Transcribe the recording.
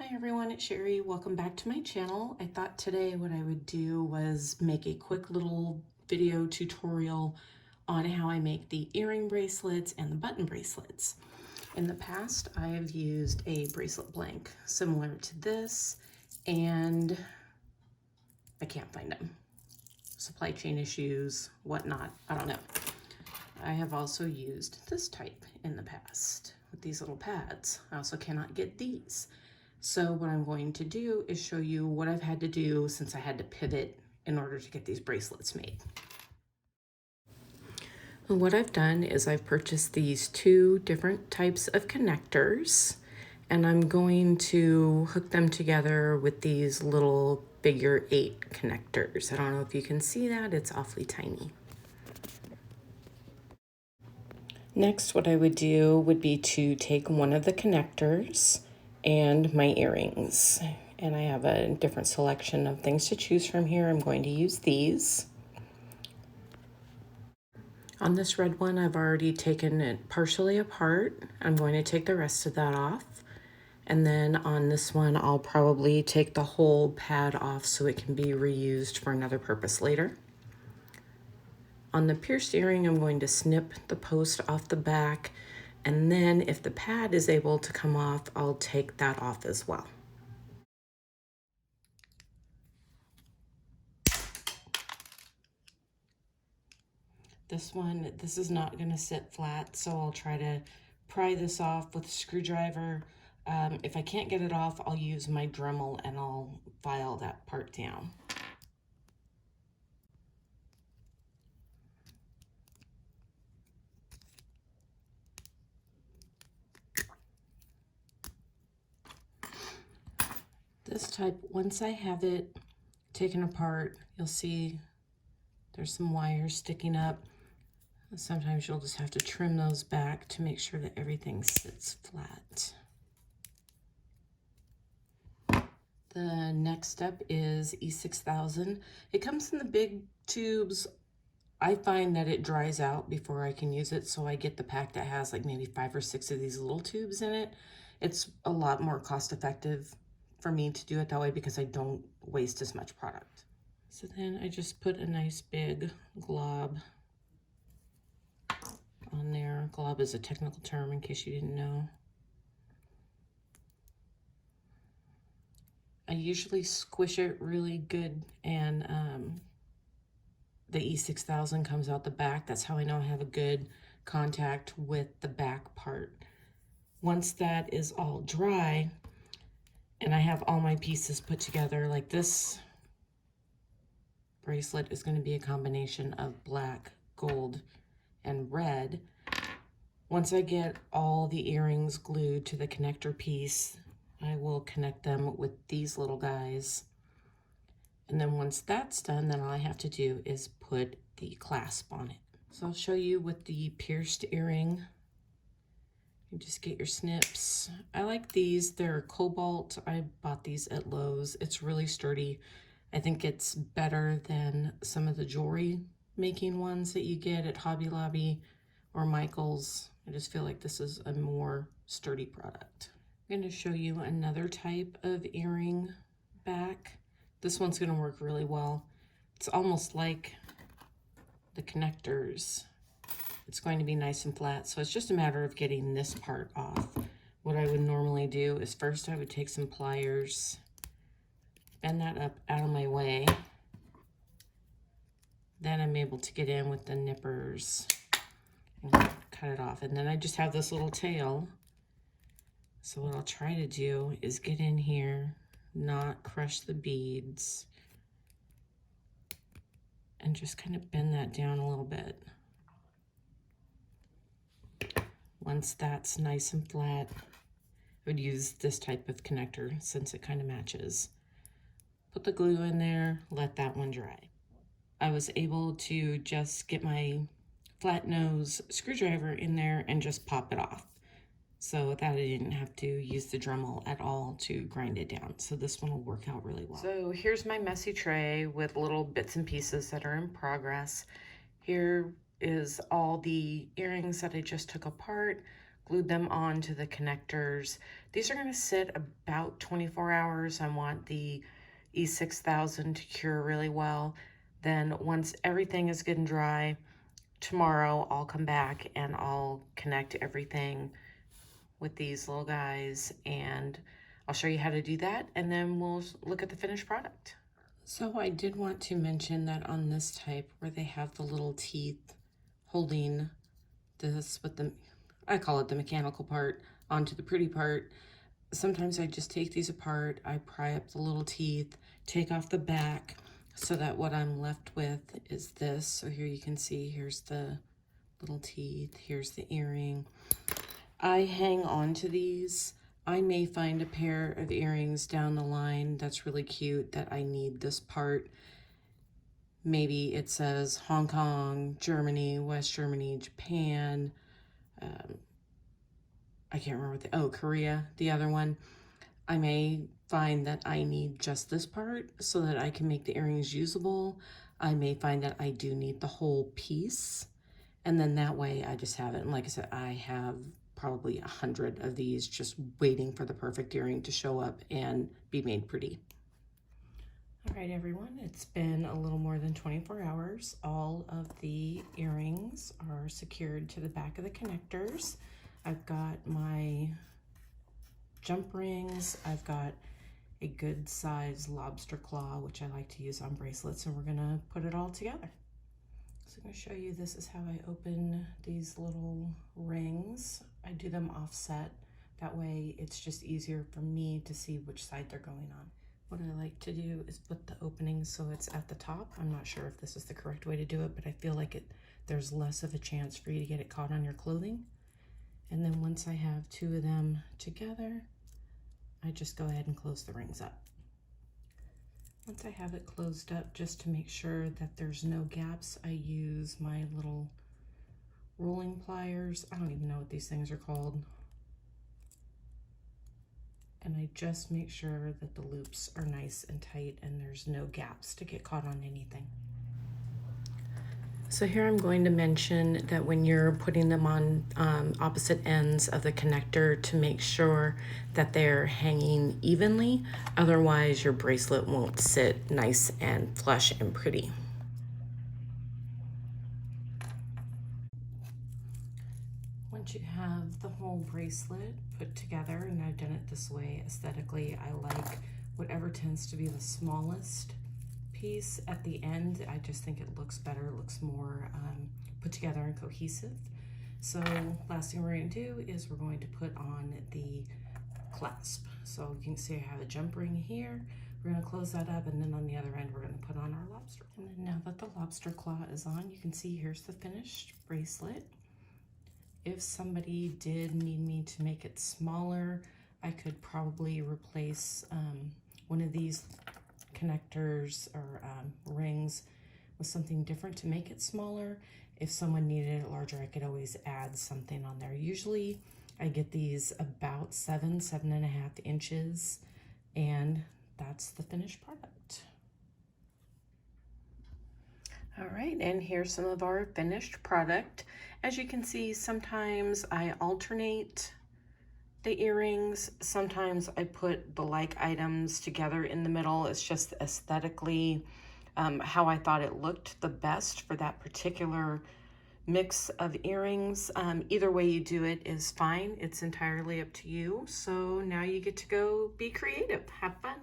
Hi everyone, it's Sherry. Welcome back to my channel. I thought today what I would do was make a quick little video tutorial on how I make the earring bracelets and the button bracelets. In the past, I have used a bracelet blank similar to this, and I can't find them. Supply chain issues, whatnot, I don't know. I have also used this type in the past with these little pads. I also cannot get these. So what I'm going to do is show you what I've had to do since I had to pivot in order to get these bracelets made. And what I've done is I've purchased these two different types of connectors, and I'm going to hook them together with these little figure 8 connectors. I don't know if you can see that, it's awfully tiny. Next, what I would do would be to take one of the connectors and my earrings. And I have a different selection of things to choose from here. I'm going to use these. On this red one, I've already taken it partially apart. I'm going to take the rest of that off. And then on this one, I'll probably take the whole pad off so it can be reused for another purpose later. On the pierced earring, I'm going to snip the post off the back, and then if the pad is able to come off, I'll take that off as well. This is not going to sit flat, so I'll try to pry this off with a screwdriver. If I can't get it off, I'll use my Dremel and I'll file that part down. This type, once I have it taken apart, you'll see there's some wires sticking up. Sometimes you'll just have to trim those back to make sure that everything sits flat. The next step is E6000. It comes in the big tubes. I find that it dries out before I can use it, so I get the pack that has like maybe 5 or 6 of these little tubes in it. It's a lot more cost effective for me to do it that way because I don't waste as much product. So then I just put a nice big glob on there. Glob is a technical term in case you didn't know. I usually squish it really good, and the E6000 comes out the back. That's how I know I have a good contact with the back part. Once that is all dry and I have all my pieces put together, like this bracelet is going to be a combination of black, gold, and red. Once I get all the earrings glued to the connector piece, I will connect them with these little guys. And then once that's done, then all I have to do is put the clasp on it. So I'll show you with the pierced earring. You just get your snips. I like these, they're cobalt. I bought these at Lowe's. It's really sturdy. I think it's better than some of the jewelry making ones that you get at Hobby Lobby or Michael's. I just feel like this is a more sturdy product. I'm going to show you another type of earring back. This one's going to work really well. It's almost like the connectors. It's going to be nice and flat, so it's just a matter of getting this part off. What I would normally do is first I would take some pliers, bend that up out of my way. Then I'm able to get in with the nippers and cut it off. And then I just have this little tail. So what I'll try to do is get in here, not crush the beads, and just kind of bend that down a little bit. Once that's nice and flat, I would use this type of connector since it kind of matches. Put the glue in there, let that one dry. I was able to just get my flat nose screwdriver in there and just pop it off. So that I didn't have to use the Dremel at all to grind it down. So this one will work out really well. So here's my messy tray with little bits and pieces that are in progress. Here is all the earrings that I just took apart. glued them onto the connectors. These are gonna sit about 24 hours. I want the E6000 to cure really well. Then once everything is good and dry, tomorrow I'll come back and I'll connect everything with these little guys, and I'll show you how to do that, and then we'll look at the finished product. So I did want to mention that on this type where they have the little teeth holding this with the, I call it the mechanical part, onto the pretty part, sometimes I just take these apart, I pry up the little teeth, take off the back, so that what I'm left with is this. So here you can see, here's the little teeth, here's the earring. I hang on to these. I may find a pair of earrings down the line that's really cute that I need this part. Maybe it says Hong Kong, Germany, West Germany, Japan. I can't remember Korea, the other one. I may find that I need just this part so that I can make the earrings usable. I may find that I do need the whole piece. And then that way I just have it. And like I said, I have probably 100 of these just waiting for the perfect earring to show up and be made pretty. All right, everyone, it's been a little more than 24 hours. All of the earrings are secured to the back of the connectors. I've got my jump rings. I've got a good size lobster claw, which I like to use on bracelets, and we're gonna put it all together. So I'm gonna show you, this is how I open these little rings. I do them offset. That way it's just easier for me to see which side they're going on. What I like to do is put the opening so it's at the top. I'm not sure if this is the correct way to do it, but I feel like there's less of a chance for you to get it caught on your clothing. And then once I have two of them together, I just go ahead and close the rings up. Once I have it closed up, just to make sure that there's no gaps, I use my little rolling pliers. I don't even know what these things are called. And I just make sure that the loops are nice and tight and there's no gaps to get caught on anything. So here I'm going to mention that when you're putting them on opposite ends of the connector, to make sure that they're hanging evenly, otherwise your bracelet won't sit nice and flush and pretty. Once you have the whole bracelet put together, and I've done it this way aesthetically, I like whatever tends to be the smallest piece at the end. I just think it looks better, it looks more put together and cohesive. So last thing we're going to do is we're going to put on the clasp. So you can see I have a jump ring here. We're going to close that up, and then on the other end we're going to put on our lobster. And then now that the lobster claw is on, you can see here's the finished bracelet. If somebody did need me to make it smaller, I could probably replace one of these connectors or rings with something different to make it smaller. If someone needed it larger, I could always add something on there. Usually I get these about 7.5 inches, and that's the finished product. All right, and here's some of our finished product. As you can see, sometimes I alternate the earrings. Sometimes I put the like items together in the middle. It's just aesthetically how I thought it looked the best for that particular mix of earrings. Either way you do it is fine. It's entirely up to you. So now you get to go be creative. Have fun.